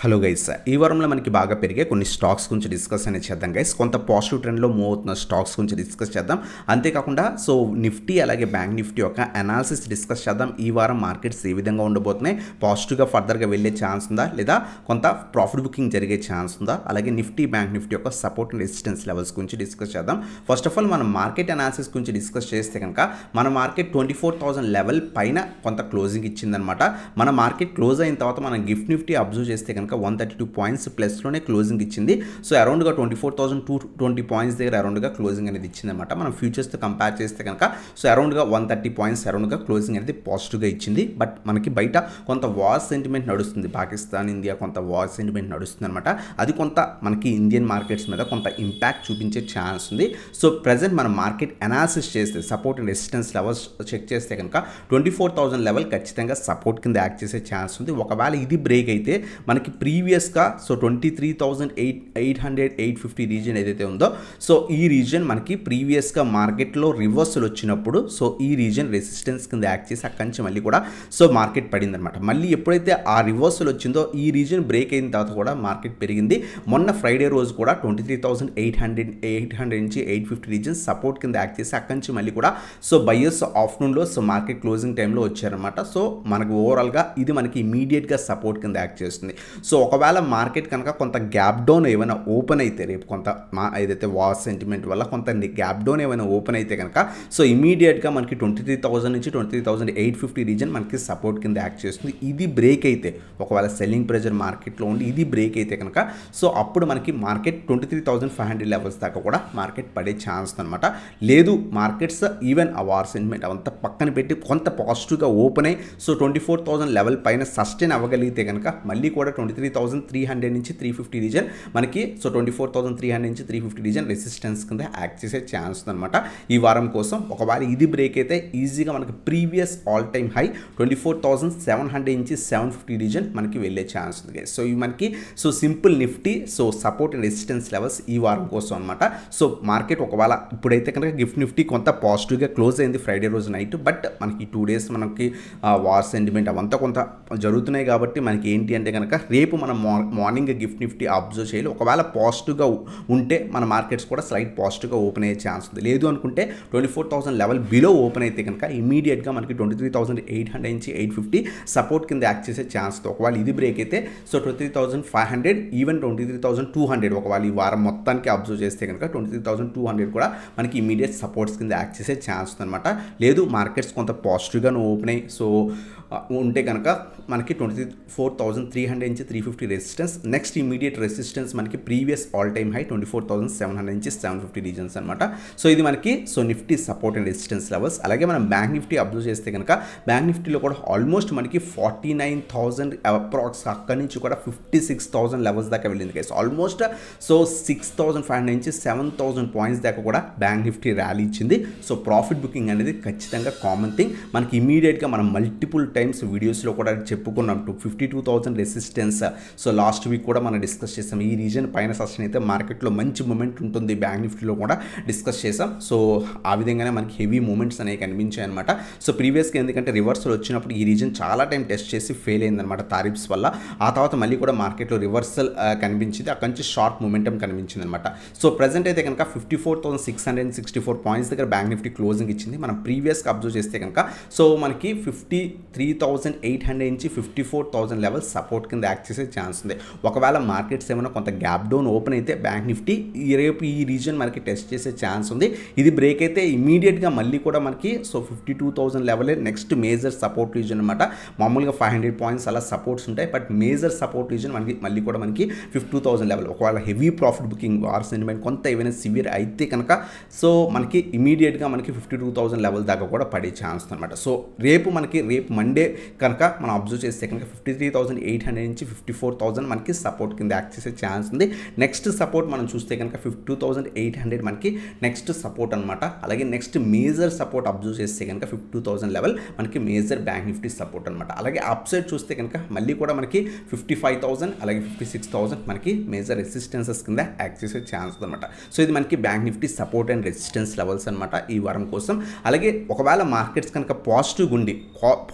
Hello guys, ఈ వారంలో మనకి బాగా పెరిగే కొన్ని స్టాక్స్ గురించి డిస్కస్ అనేది చేద్దాం గైస్. కొంత పాజిటివ్ ట్రెండ్లో మూవ్ అవుతున్న స్టాక్స్ గురించి డిస్కస్ చేద్దాం. అంతేకాకుండా నిఫ్టీ అలాగే బ్యాంక్ నిఫ్టీ యొక్క అనాలిసిస్ డిస్కస్ చేద్దాం. ఈ వారం మార్కెట్స్ ఏ విధంగా ఉండబోతున్నాయి, పాజిటివ్గా ఫర్దర్గా వెళ్ళే ఛాన్స్ ఉందా లేదా కొంత ప్రాఫిట్ బుకింగ్ జరిగే ఛాన్స్ ఉందా, అలాగే నిఫ్టీ బ్యాంక్ నిఫ్టీ యొక్క సపోర్ట్ అండ్ రెసిస్టెన్స్ లెవెల్స్ గురించి డిస్కస్ చేద్దాం. ఫస్ట్ ఆఫ్ ఆల్ మనం మార్కెట్ అనాలిసిస్ గురించి డిస్కస్ చేస్తే కనుక మన మార్కెట్ 24,000 లెవెల్ పైన కొంత క్లోజింగ్ ఇచ్చిందనమాట. మన మార్కెట్ క్లోజ్ అయిన తర్వాత మనం గిఫ్ట్ నిఫ్టీ అబ్జర్వ్ చేస్తే కనుక 132 పాయింట్స్ ప్లస్లోనే క్లోజింగ్ ఇచ్చింది. సో అరౌండ్గా 24,220 పాయింట్స్ దగ్గర అరౌండ్గా క్లోజింగ్ అనేది ఇచ్చిందన్నమాట. మనం ఫ్యూచర్స్తో కంపేర్ చేస్తే కనుక అరౌండ్గా 130 పాయింట్స్ అరౌండ్గా క్లోజింగ్ అనేది పాజిటివ్గా ఇచ్చింది. బట్ మనకి బయట కొంత వార్ సెంటిమెంట్ నడుస్తుంది, పాకిస్తాన్ ఇండియా కొంత వార్ సెంటిమెంట్ నడుస్తుంది అనమాట. అది కొంత మనకి ఇండియన్ మార్కెట్స్ మీద కొంత ఇంపాక్ట్ చూపించే ఛాన్స్ ఉంది. సో ప్రజెంట్ మనం మార్కెట్ అనాలిసిస్ చేస్తే support and resistance levels check చేస్తే కనుక 24,000 లెవెల్ ఖచ్చితంగా సపోర్ట్ కింద యాక్ట్ చేసే ఛాన్స్ ఉంది. ఒకవేళ ఇది బ్రేక్ అయితే మనకి ప్రీవియస్గా 23,800-850 రీజియన్ ఏదైతే ఉందో ఈ రీజియన్ మనకి ప్రీవియస్గా మార్కెట్లో రివర్సల్ వచ్చినప్పుడు ఈ రీజియన్ రెసిస్టెన్స్ కింద యాక్ట్ చేసి అక్కడి నుంచి మళ్ళీ కూడా మార్కెట్ పడింది అనమాట. మళ్ళీ ఎప్పుడైతే ఆ రివర్సల్ వచ్చిందో ఈ రీజియన్ బ్రేక్ అయిన తర్వాత కూడా మార్కెట్ పెరిగింది. మొన్న ఫ్రైడే రోజు కూడా 23,800 నుంచి 850 రీజియన్ సపోర్ట్ కింద యాక్ట్ చేసి అక్కడి నుంచి మళ్ళీ కూడా బయర్స్ ఆఫ్టర్నూన్లో మార్కెట్ క్లోజింగ్ టైంలో వచ్చారనమాట. మనకు ఓవరాల్గా ఇది మనకి ఇమీడియట్గా సపోర్ట్ కింద యాక్ట్ చేస్తుంది. ఒకవేళ మార్కెట్ కనుక కొంత గ్యాప్ డౌన్ ఏమైనా ఓపెన్ అయితే రేపు కొంత ఏదైతే వార్ సెంటిమెంట్ వల్ల కొంత గ్యాప్ డౌన్ ఏమైనా ఓపెన్ అయితే కనుక ఇమీడియట్గా మనకి 23,000 నుంచి 23,850 రీజన్ మనకి సపోర్ట్ కింద యాక్ట్ చేస్తుంది. ఇది బ్రేక్ అయితే ఒకవేళ సెల్లింగ్ ప్రెజర్ మార్కెట్లో ఉండి ఇది బ్రేక్ అయితే కనుక అప్పుడు మనకి మార్కెట్ 23,500 లెవెల్స్ దాకా కూడా మార్కెట్ పడే ఛాన్స్ అనమాట. లేదు మార్కెట్స్ ఈవెన్ ఆ వార్ సెంటిమెంట్ అవంతా పక్కన పెట్టి కొంత పాజిటివ్గా ఓపెన్ అయ్యి 24,000 లెవెల్ పైన సస్టైన్ అవ్వగలిగితే కనుక మళ్ళీ కూడా 23,300 నుంచి 350 రీజన్ మనకి 24,300 నుంచి 350 రీజన్ రెసిస్టెన్స్ కింద యాక్ట్ చేసే ఛాన్స్ ఉందన్నమాట ఈ వారం కోసం. ఒకవేళ ఇది బ్రేక్ అయితే ఈజీగా మనకి ప్రీవియస్ ఆల్ టైమ్ హై 24,700 నుంచి 750 రీజన్ మనకి వెళ్ళే ఛాన్స్ ఉంది. ఇవి మనకి simple Nifty support and resistance levels ఈ వారం కోసం అనమాట. మార్కెట్ ఒకవేళ ఇప్పుడైతే కనుక గిఫ్ట్ నిఫ్టీ కొంత పాజిటివ్గా క్లోజ్ అయింది ఫ్రైడే రోజు నైట్. బట్ మనకి 2 డేస్ మనకి వార్ సెంటిమెంట్ అవంతా కొంత జరుగుతున్నాయి కాబట్టి మనకి ఏంటి అంటే కనుక రేపు మనం మార్నింగ్ గిఫ్ట్ నిఫ్టీ అబ్జర్వ్ చేయాలి. ఒకవేళ పాజిటివ్గా ఉంటే మన మార్కెట్స్ కూడా స్లైట్ పాజిటివ్గా ఓపెన్ అయ్యే ఛాన్స్ ఉంది. లేదు అనుకుంటే 24,000 లెవెల్ బిలో ఓపెన్ అయితే కనుక ఇమీడియట్గా మనకి 23,800 నుంచి 850 సపోర్ట్ కింద యాక్ట్ చేసే ఛాన్స్. ఒకవేళ ఇది బ్రేక్ అయితే 23,500 ఈవెన్ 23,200 ఒకవేళ ఈ వారం మొత్తానికి అబ్జర్వ్ చేస్తే కనుక 23,200 కూడా మనకి ఇమీడియట్ సపోర్ట్స్ కింద యాక్ట్ చేసే ఛాన్స్ ఉందన్నమాట. లేదు మార్కెట్స్ కొంత పాజిటివ్గాను ఓపెన్ అయ్యి ఉంటే కనుక మనకి 24,300 నుంచి 350 రెసిస్టెన్స్. నెక్స్ట్ ఇమీడియట్ రెసిస్టెన్స్ మనకి ప్రీవియస్ ఆల్ టైమ్ హై 24,700 నుంచి 750 రీజన్స్ అనమాట. ఇది మనకి Nifty support and resistance levels. అలాగే మనం బ్యాంక్ నిఫ్టీ అబ్జర్వ్ చేస్తే కనుక బ్యాంక్ నిఫ్టీలో కూడా ఆల్మోస్ట్ మనకి 49,000 అప్రాక్స్ అక్కడి నుంచి కూడా 56,000 లెవెల్స్ దాకా వెళ్ళింది గైస్. ఆల్మోస్ట్ 6,500 నుంచి 7,000 పాయింట్స్ దాకా కూడా బ్యాంక్ నిఫ్టీ ర్యాలీ ఇచ్చింది. ప్రాఫిట్ బుకింగ్ అనేది ఖచ్చితంగా కామన్ థింగ్. మనకి ఇమీడియట్గా మనం మల్టిపుల్ టైమ్స్ వీడియోస్లో కూడా చెప్పుకున్నాం 52,000 రెసిస్టెన్స్. లాస్ట్ వీక్ కూడా మనం డిస్కస్ చేసాం. ఈ రీజన్ పైన సస్టైన్ అయితే మార్కెట్లో మంచి మూమెంట్ ఉంటుంది. బ్యాంక్ నిఫ్టీలో కూడా డిస్కస్ చేసాం. ఆ విధంగానే మనకి హెవీ మూమెంట్స్ అనేవి కనిపించాయి అనమాట. ప్రీవియస్గా ఎందుకంటే రివర్సల్ వచ్చినప్పుడు ఈ రీజన్ చాలా టైం టెస్ట్ చేసి ఫెయిల్ అయిందనమాట తారిఫ్స్ వల్ల. ఆ తర్వాత మళ్ళీ కూడా మార్కెట్లో రివర్సల్ కనిపించింది. అక్కడి నుంచి షార్ట్ మూమెంటం కనిపించింది అనమాట. ప్రజెంట్ అయితే కనుక 54,664 పాయింట్స్ దగ్గర బ్యాంక్ నిఫ్టీ క్లోజింగ్ ఇచ్చింది. మనం ప్రీవియస్గా అబ్జర్వ్ చేస్తే కనుక మనకి 53,800 నుంచి 54,000 లెవెల్ సపోర్ట్ కింద యాక్ట్ చేసే ఛాన్స్ ఉంది. ఒకవేళ మార్కెట్స్ ఏమైనా కొంత గ్యాప్ డౌన్ ఓపెన్ అయితే బ్యాంక్ నిఫ్టీ రేపు ఈ రీజన్ మనకి టెస్ట్ చేసే ఛాన్స్ ఉంది. ఇది బ్రేక్ అయితే ఇమీడియట్గా మళ్ళీ కూడా మనకి 52,000 లెవెలే నెక్స్ట్ మేజర్ సపోర్ట్ రీజన్ అనమాట. మామూలుగా 500 పాయింట్స్ అలా సపోర్ట్స్ ఉంటాయి. బట్ మేజర్ సపోర్ట్ రీజన్ మనకి మళ్ళీ కూడా మనకి 52,000 లెవెల్. ఒకవేళ heavy profit booking war sentiment కొంత ఏమైనా సివియర్ అయితే కనుక మనకి ఇమీడియట్గా మనకి 52,000 లెవెల్ దాకా కూడా పడే ఛాన్స్ అనమాట. రేపు మండే కనుక మనం అబ్జర్వ్ చేస్తే కనుక 53,800 నుంచి 54,000 మనకి సపోర్ట్ కింద యాక్ట్ చేసే ఛాన్స్ ఉంది. నెక్స్ట్ సపోర్ట్ మనం చూస్తే కనుక 52,800 మనకి నెక్స్ట్ సపోర్ట్ అనమాట. అలాగే నెక్స్ట్ మేజర్ సపోర్ట్ అబ్జర్వ్ చేస్తే కనుక 52,000 లెవెల్ మనకి మేజర్ బ్యాంక్ నిఫ్టీ సపోర్ట్ అనమాట. అలాగే అప్ సైడ్ చూస్తే కనుక మళ్ళీ కూడా మనకి 55,000 అలాగే 56,000 మనకి మేజర్ రెసిస్టెన్సెస్ కింద యాక్ట్ చేసే ఛాన్స్ అనమాట. ఇది మనకి bank Nifty support and resistance levels అనమాట ఈ వారం కోసం. అలాగే ఒకవేళ మార్కెట్స్ కనుక పాజిటివ్ ఉండి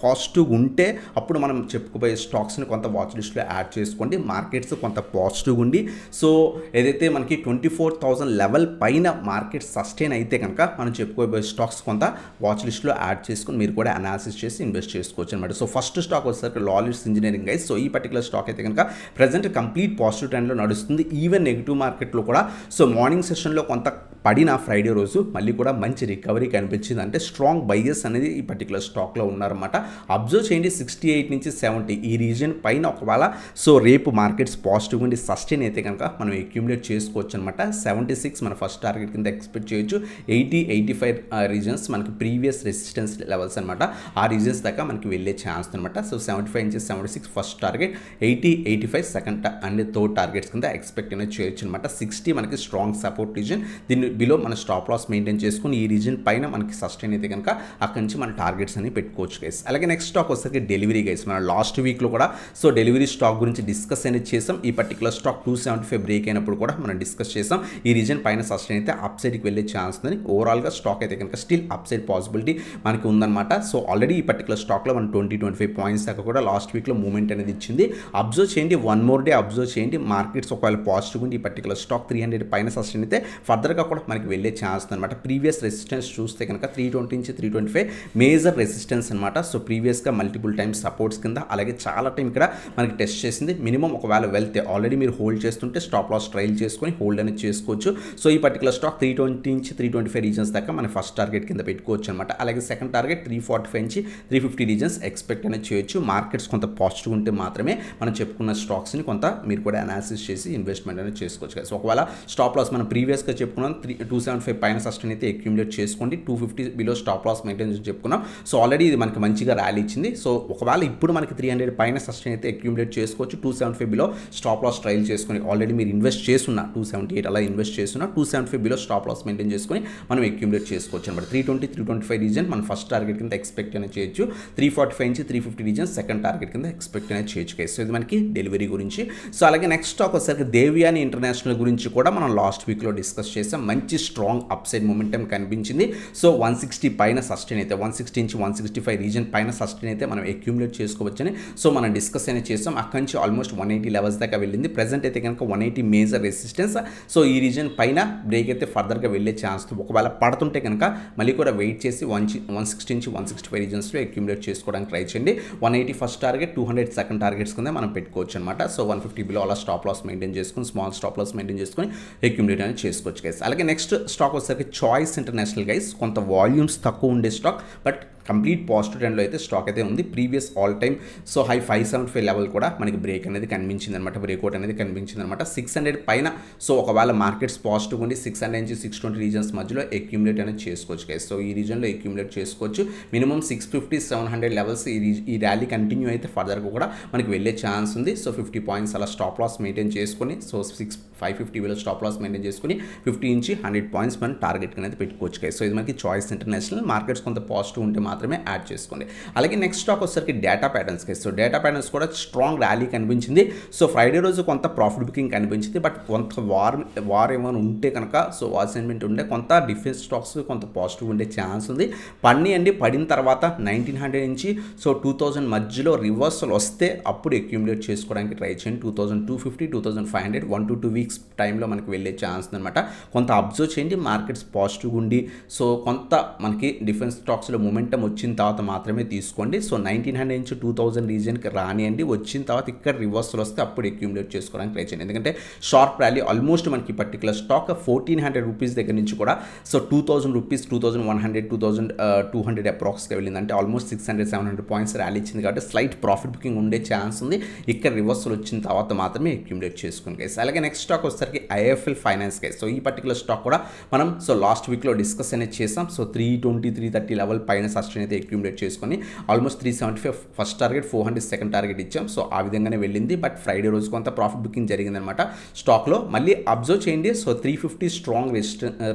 ఉంటే అప్పుడు మనం చెప్పుకోబోయే స్టాక్స్ని కొంత వాచ్ లిస్ట్లో యాడ్ యాడ్ చేసుకోండి. మార్కెట్స్ కొంత పాజిటివ్ ఉండి సో ఏదైతే మనకి 24,000 లెవెల్ పైన మార్కెట్ సస్టైన్ అయితే కనుక మనం చెప్పుకోబోయే స్టాక్స్ కొంత వాచ్ లిస్ట్లో యాడ్ చేసుకుని మీరు కూడా అనాలిసిస్ చేసి ఇన్వెస్ట్ చేసుకోవచ్చు అనమాట. సో ఫస్ట్ స్టాక్ వచ్చేసరికి లాలిడ్స్ ఇంజనీరింగ్ గైస్. సో ఈ పర్టికులర్ స్టాక్ అయితే కనుక ప్రజెంట్ కంప్లీట్ పాజిటివ్ ట్రెండ్లో నడుస్తుంది. ఈవెన్ నెగిటివ్ మార్కెట్లో కూడా సో మార్నింగ్ సెషన్లో కొంత పడిన ఫ్రైడే రోజు మళ్ళీ కూడా మంచి రికవరీ కనిపించింది. అంటే స్ట్రాంగ్ బయ్యర్స్ అనేది ఈ పర్టికులర్ స్టాక్లో ఉన్నారన్నమాట. అబ్జర్వ్ చేయండి 68 నుంచి 70 ఈ రీజియన్ పైన ఒకవేళ సో రేపు మార్కెట్స్ పాజిటివ్ ఉండి సస్టైన్ అయితే కనుక మనం అక్యూములేట్ చేసుకోవచ్చు అనమాట. 76 మన ఫస్ట్ టార్గెట్ కింద ఎక్స్పెక్ట్ చేయొచ్చు. 80-85 రీజన్స్ మనకి ప్రీవియస్ రెసిస్టెన్స్ లెవెల్స్ అనమాట. ఆ రీజన్స్ దాకా మనకి వెళ్ళే ఛాన్స్ అనమాట. సో 75 నుంచి 76 first target, 80-85 second and third targets కింద ఎక్స్పెక్ట్ అనేది చేయొచ్చు అనమాట. 60 మనకి స్ట్రాంగ్ సపోర్ట్ రీజన్. దీన్ని బిలో మన స్టాప్ లాస్ మెయింటైన్ చేసుకుని ఈ రీజన్ పైన మనకి సస్టైన్ అయితే కనుక అక్కడి నుంచి మన టార్గెట్స్ అని పెట్టుకోవచ్చు గైస్. అలాగే నెక్స్ట్ స్టాక్ వచ్చేసరికి డెలివరీ గైస్. మన లాస్ట్ వీక్లో కూడా సో డెలివరీ స్టాక్ గురించి డిస్కస్ అనేది చేసాం. ఈ పర్టికులర్ స్టాక్ 275 బ్రేక్ అయినప్పుడు కూడా మనం డిస్కస్ చేసాం. ఈ రీజన్ పైన సస్టైన్ అయితే అప్ సైడ్కి వెళ్ళే ఛాన్స్ ఉందని. ఓవరాల్గా స్టాక్ అయితే కనుక స్టిల్ అప్ సైడ్ పాసిబిలిటీ మనకి ఉందన్నమాట. సో ఆల్రెడీ ఈ పర్టికులర్ స్టాక్లో మనం 20-25 పాయింట్స్ దాకా కూడా లాస్ట్ వీక్లో మూవ్మెంట్ అనేది ఇచ్చింది. అబ్జర్వ్ చేయండి, వన్ మోర్ డే అబ్జర్వ్ చేయండి. మార్కెట్స్ ఒకవేళ పాజిటివ్ ఉండి ఈ పర్టికులర్ స్టాక్ 300 పైన సస్టైన్ అయితే ఫర్దర్గా కూడా మనకి వెళ్ళే ఛాన్స్ అనమాట. ప్రీవియస్ రెసిస్టెన్స్ చూస్తే కనుక 320 నుంచి 325 మేజర్ రెసిస్టెన్స్ అనమాట. సో ప్రీవియస్గా మల్టిపుల్ టైమ్స్ సపోర్ట్స్ కింద అలాగే చాలా టైం ఇక్కడ మనకి టెస్ట్ చేసింది. మినిమం ఒకవేళ వెళ్తే ఆల్రెడీ మీరు హోల్డ్ చేస్తుంటే స్టాప్ లాస్ ట్రైల్ చేసుకొని హోల్డ్ అనేది చేసుకోవచ్చు. సో ఈ పర్టికులర్ స్టాక్ 320 నుంచి 325 రీజన్స్ దాకా మన ఫస్ట్ టార్గెట్ కింద పెట్టుకోవచ్చు అనమాట. అలాగే సెకండ్ టార్గెట్ 345 నుంచి 350 రీజన్స్ ఎక్స్పెక్ట్ అనేది చేయొచ్చు. మార్కెట్స్ కొంత పాజిటివ్ ఉంటే మాత్రమే మనం చెప్పుకున్న స్టాక్స్ని కొంత మీరు కూడా అనాలిసిస్ చేసి ఇన్వెస్ట్మెంట్ అనేది చేసుకోవచ్చు. సో ఒకవేళ స్టాప్ లాస్ మనం ప్రీవియస్గా చెప్పుకున్నాం 275 పైన సస్టైన్ అయితే అక్యూములేట్ చేసుకోండి. 250 బిలో స్టాప్ లాస్ మెయింటైన్ చేసి చెప్పుకున్నాం. సో ఆల్రెడీ ఇది మనకి మంచిగా ర్యాలీ ఇచ్చింది. సో ఒకవేళ ఇప్పుడు మనకి 300 పైన సస్టైన్ అయితే అక్యూములేట్ చేసుకోవచ్చు. 275 బిలో స్టాప్ లాస్ ట్రైల్ చేసుకొని ఆల్రెడీ మీరు ఇన్వెస్ట్ చేస్తున్న 278 అలా ఇన్వెస్ట్ చేస్తున్న 275 బిలో స్టాప్ లాస్ మెయింటైన్ చేసుకొని మనం అక్యూములేట్ చేసుకోవచ్చు అనమాట. 320-325 రీజన్ మన ఫస్ట్ టార్గెట్ కింద ఎక్స్పెక్ట్ అనేది చేయొచ్చు. 345 నుంచి 350 రీజన్ సెకండ్ టార్గెట్ కింద ఎక్స్పెక్ట్ అనేది చేయొచ్చు. సో ఇది మనకి డెలివరీ గురించి. సో అలాగే నెక్స్ట్ స్టాక్ వచ్చేసరికి దేవ్యాని ఇంటర్నేషనల్ గురించి కూడా మనం లాస్ట్ వీక్లో డిస్కస్ చేసాం. మంచి స్ట్రాంగ్ అప్ సైడ్ మొమెంటం కనిపించింది. సో 160 పైన సస్టైన్ అయితే 160 నుంచి 165 రీజన్ పైన సస్టైన్ అయితే మనం అక్యూములేట్ చేసుకోవచ్చని సో మనం డిస్కస్ అనేది చేసాం. అక్కడి నుంచి ఆల్మోస్ట్ 180 లెవెల్స్ దాకా వెళ్ళింది. ప్రెజెంట్ అయితే కనుక 180 మేజర్ రెసిస్టెన్స్. సో ఈ రీజన్ పైన బ్రేక్ అయితే ఫర్దర్గా వెళ్ళే ఛాన్స్. ఒకవేళ పడుతుంటే కనుక మళ్ళీ కూడా వెయిట్ చేసి 160 నుంచి 165 రీజన్స్లో అక్యూములేట్ చేసుకోవడానికి ట్రై చేయండి. 180 ఫస్ట్ టార్గెట్, 200 సెకండ్ టార్గెట్స్ కింద మనం పెట్టుకోవచ్చు అనమాట. సో 150 బిలో అలా స్టాప్ లాస్ మెయింటైన్ చేసుకుని స్మాల్ స్టాప్ లాస్ మెయింటైన్ చేసుకుని అక్యూములేట్ అనేది చేసుకోవచ్చు గైస్. అలాగే నెక్స్ట్ స్టాక్ వచ్చేసరికి చాయిస్ ఇంటర్నేషనల్ గైస్. కొంత వాల్యూమ్స్ తక్కువ ఉండే స్టాక్ బట్ కంప్లీట్ పాజిటివ్ ట్రెండ్లో అయితే స్టాక్ అయితే ఉంది. Previous all time so high 575 level కూడా మనకి బ్రేక్ అనేది కనిపించింది అనమాట. బ్రేక్అవుట్ అనేది కనిపించింది అనమాట. 600 పైన సో ఒకవేళ మార్కెట్స్ పాజిటివ్ ఉండి 600 నుంచి 620 రీజన్స్ మధ్యలో అక్యూములేట్ అనేది చేసుకోవచ్చు గైస్. సో ఈ రీజన్లో అక్యూములేట్ చేసుకోవచ్చు. మినిమం 650-700 లెవెల్స్ ఈ ర్యాలీ కంటిన్యూ అయితే ఫర్దర్గా కూడా మనకి వెళ్ళే ఛాన్స్ ఉంది. సో 50 పాయింట్స్ అలా స్టాప్ లాస్ మెయింటైన్ చేసుకొని సో 550 వేల స్టాప్ లాస్ మెయింటైన్ చేసుకుని 50 నుంచి 100 పాయింట్స్ మనం టార్గెట్ అనేది పెట్టుకోవచ్చు గైస్. సో ఇది మనకి చాయిస్ ఇంటర్నేషనల్. మార్కెట్స్ కొంత పాజిటివ్ ఉంటే మాత్రమే యాడ్ చేసుకోండి. అలాగే నెక్స్ట్ స్టాక్ వచ్చేసరికి data patterns guys. So data patterns కూడా స్ట్రాంగ్ ర్యాలీ కనిపించింది. సో ఫ్రైడే రోజు కొంత ప్రాఫిట్ బుకింగ్ కనిపించింది. బట్ కొంత వార్ ఏమైనా ఉంటే కనుక సో వార్ సెంటిమెంట్ ఉంటే కొంత డిఫెన్స్ స్టాక్స్ కొంత పాజిటివ్ ఉండే ఛాన్స్ ఉంది. పడిన తర్వాత 1900 నుంచి సో 2000 మధ్యలో రివర్సల్ వస్తే అప్పుడు అక్యూములేట్ చేసుకోవడానికి ట్రై చేయండి. 2250, 2500 1 to 2 వీక్స్ టైంలో మనకి వెళ్ళే ఛాన్స్ అనమాట. కొంత అబ్జర్వ్ చేయండి. మార్కెట్స్ పాజిటివ్ ఉండి సో కొంత మనకి డిఫెన్స్ స్టాక్స్లో మొమెంటం వచ్చిన తర్వాత మాత్రమే తీసుకోండి. సో 1900 నుంచి 2000 రీజన్కి రానియండి. వచ్చిన తర్వాత ఇక్కడ రివర్సల్ వస్తే అప్పుడు అక్యూములేట్ చేసుకోవడానికి ట్రై చేయండి. ఎందుకంటే షార్ప్ ర్యాలీ ఆల్మోస్ట్ మనకి పర్టికులర్ స్టాక్ 1400 రూపీస్ దగ్గర నుంచి కూడా సో 2000 రూపీస్, 2100, 2200 అప్రాక్స్గా వెళ్ళింది. అంటే ఆల్మోస్ట్ 600-700 పాయింట్స్ ర్యాలీ ఇచ్చింది కాబట్టి స్లైట్ ప్రాఫిట్ బుకింగ్ ఉండే ఛాన్స్ ఉంది. ఇక్కడ రివర్సల్ వచ్చిన తర్వాత మాత్రమే అక్యూములేట్ చేసుకోండి గైస్. అలాగే నెక్స్ట్ స్టాక్ వచ్చేసరికి ఐఎఫ్ఎల్ ఫైనాన్స్ గైస్. సో ఈ పర్టికులర్ స్టాక్ కూడా మనం సో లాస్ట్ వీక్లో డిస్కస్ అనేది చేసాం. సో 320-330 లెవెల్ పైన సస్టైన్ అయితే అక్యూములేట్ చేసుకొని almost 375 first target, 400 second target ఇచ్చాం. సో ఆ విధంగానే వెళ్ళింది. బట్ ఫ్రైడే రోజు కొంత ప్రాఫిట్ బుకింగ్ జరిగిందనమాట స్టాక్లో. మళ్ళీ అబ్జర్వ్ చేయండి. సో 350 స్ట్రాంగ్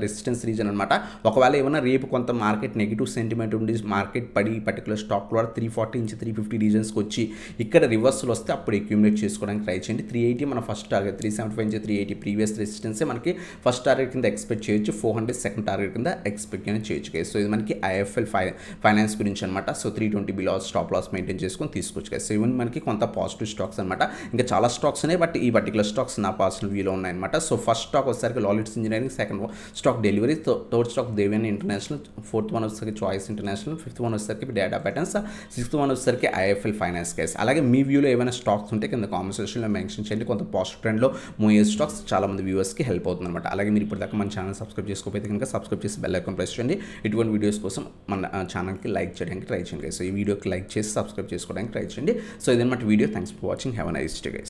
రెసిస్టెన్స్ రీజన్ అనమాట. ఒకవేళ ఏమైనా రేపు కొంత మార్కెట్ నెగిటివ్ సెంటిమెంట్ ఉండి మార్కెట్ పడి పర్టికులర్ స్టాక్ కూడా 340 నుంచి 350 రీజన్స్కి వచ్చి ఇక్కడ రివర్సల్ వస్తే అప్పుడు అక్యూములేట్ చేసుకోవడానికి ట్రై చేయండి. 380 మన ఫస్ట్ టార్గెట్, 375 నుంచి 380 ప్రీవియస్ రెసిస్టెన్సే మనకి ఫస్ట్ టార్గెట్ కింద ఎక్స్పెక్ట్ చేయొచ్చు. 400 సెకండ్ టార్గెట్ కింద ఎక్స్పెక్ట్ చేయొచ్చు. సో ఇది మనకి ఐఎఫ్ఎల్ ఫైనాన్స్ గురించి అనమాట. So 320 below stop loss maintain చేసుకొని తీసుకోవచ్చు గైస్. సో ఈవెన్ మనకి కొంత పాజిటివ్ స్టాక్స్ అనమాట. ఇంకా చాలా స్టాక్స్ ఉన్నాయి, బట్ ఈ పర్టికులర్ స్టాక్స్ నా పర్సనల్ వ్యూలో ఉన్నాయన్నమాట. సో ఫస్ట్ స్టాక్ వచ్చేసరికి లాలిడ్స్ engineering, second stock delivery, third stock దేవియన్ ఇంటర్నేషనల్, ఫోర్త్ వన్ వచ్చేసరికి చాయిస్ ఇంటర్నేషనల్, ఫిఫ్త్ వన్ వచ్చేసరికి డేటా ప్యాటర్న్స్, సిక్స్త్ వన్ వచ్చేసరికి ఐఎఫ్ఎల్ ఫైనాన్స్ గైస్. అలాగే మీ వ్యూలో ఏమైనా స్టాక్స్ ఉంటే కింద కామెంట్ సెక్షన్లో మెన్షన్ చేయండి. కొంత పాజిటివ్ ట్రెండ్లో మూవ్ అయ్యే స్టాక్స్ చాలా మంది వ్యూవర్స్కి హెల్ప్ అవుతుంది అనమాట. అలాగే మీరు ఇప్పుడు దాకా మన ఛానల్ సబ్స్క్రైబ్ చేసుకోకపోతే కనుక సబ్స్క్రైబ్ చేసి బెల్ ఐకాన్ ప్రెస్ చేయండి. ఇటువంటి వీడియోస్ కోసం మన ఛానల్కి లైక్ చేయడానికి ట్రై చేయండి. సో ఈ వీడియోకి లైక్ చేసి సబ్స్క్రైబ్ చేసుకోవడానికి ట్రై చేయండి. సో ఇదన్నమాట video. Thanks for watching. Have a nice day guys.